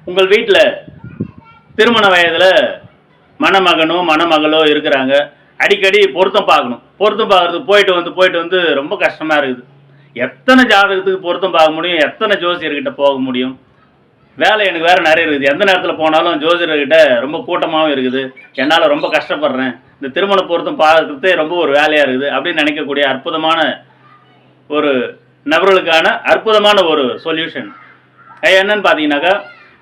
உங்கள் வீட்டில் திருமண வயதில் மணமகனோ மணமகளோ இருக்கிறாங்க. அடிக்கடி பொருத்தம் பார்க்கணும். பொருத்தம் பார்க்குறதுக்கு போயிட்டு வந்து ரொம்ப கஷ்டமாக இருக்குது. எத்தனை ஜாதகத்துக்கு பொருத்தம் பார்க்க முடியும்? எத்தனை ஜோசியர்கிட்ட போக முடியும்? வேலை எனக்கு வேறு நிறைய இருக்குது. எந்த நேரத்தில் போனாலும் ஜோசியர்கிட்ட ரொம்ப கூட்டமாகவும் இருக்குது. என்னால் ரொம்ப கஷ்டப்படுறேன். இந்த திருமண பொருத்தம் பார்க்குறதே ரொம்ப ஒரு வேலையாக இருக்குது அப்படின்னு நினைக்கக்கூடிய அற்புதமான ஒரு நபர்களுக்கான அற்புதமான ஒரு சொல்யூஷன் என்னன்னு பார்த்தீங்கன்னாக்கா,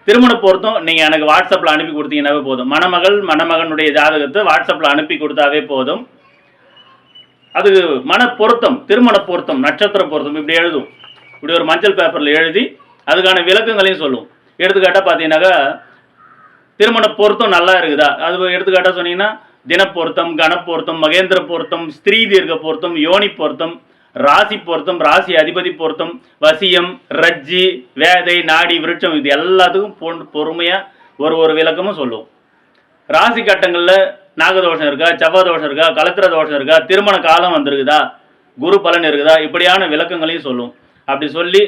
திருமண பொருத்தம் நீங்கள் எனக்கு வாட்ஸ்அப்பில் அனுப்பி கொடுத்தீங்கன்னாவே போதும். மணமகனுடைய ஜாதகத்தை வாட்ஸ்அப்பில் அனுப்பி கொடுத்தாவே போதும். அது பொருத்தம், திருமண பொருத்தம், நட்சத்திர பொருத்தம் இப்படி எழுதும். இப்படி ஒரு மஞ்சள் பேப்பரில் எழுதி அதுக்கான விளக்கங்களையும் சொல்லும். எடுத்துக்காட்டாக பார்த்தீங்கன்னாக்கா, திருமண பொருத்தம் நல்லா இருக்குதா, அது எடுத்துக்காட்டாக சொன்னீங்கன்னா தினப்பொருத்தம், கணப்பொருத்தம், மகேந்திர பொருத்தம், ஸ்திரீ தீர்க்க பொருத்தம், யோனி பொருத்தம், ராசி பொருத்தம், ராசி அதிபதி பொருத்தம், வசியம், ரஜ்ஜி, வேதை, நாடி, விருட்சம், இது எல்லாத்துக்கும் பொறுமையாக ஒரு விளக்கமும் சொல்லுவோம். ராசி கட்டங்களில் நாகதோஷம் இருக்கா, செவ்வாதோஷம் இருக்கா, கலத்திர தோஷம் இருக்கா, திருமண காலம் வந்திருக்குதா, குரு பலன் இருக்குதா, இப்படியான விளக்கங்களையும் சொல்லுவோம். அப்படி சொல்லி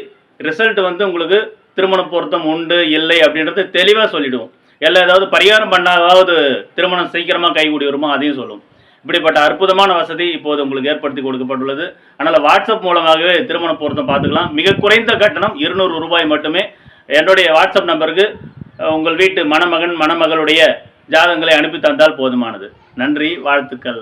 ரிசல்ட் உங்களுக்கு திருமண பொருத்தம் உண்டு இல்லை அப்படின்றது தெளிவாக சொல்லிவிடுவோம். ஏதாவது பரிகாரம் பண்ணாதாவது திருமணம் சீக்கிரமாக கைகூடி வருமோ அதையும் சொல்லுவோம். இப்படிப்பட்ட அற்புதமான வசதி இப்போது உங்களுக்கு ஏற்படுத்தி கொடுக்கப்பட்டுள்ளது. அதனால் வாட்ஸ்அப் மூலமாகவே திருமண பொருத்தம் பார்த்துக்கலாம். மிக குறைந்த கட்டணம் 200 ரூபாய் மட்டுமே. என்னுடைய வாட்ஸ்அப் நம்பருக்கு உங்கள் வீட்டு மணமகன் மணமகளுடைய ஜாதகங்களை அனுப்பி தந்தால் போதுமானது. நன்றி, வாழ்த்துக்கள்.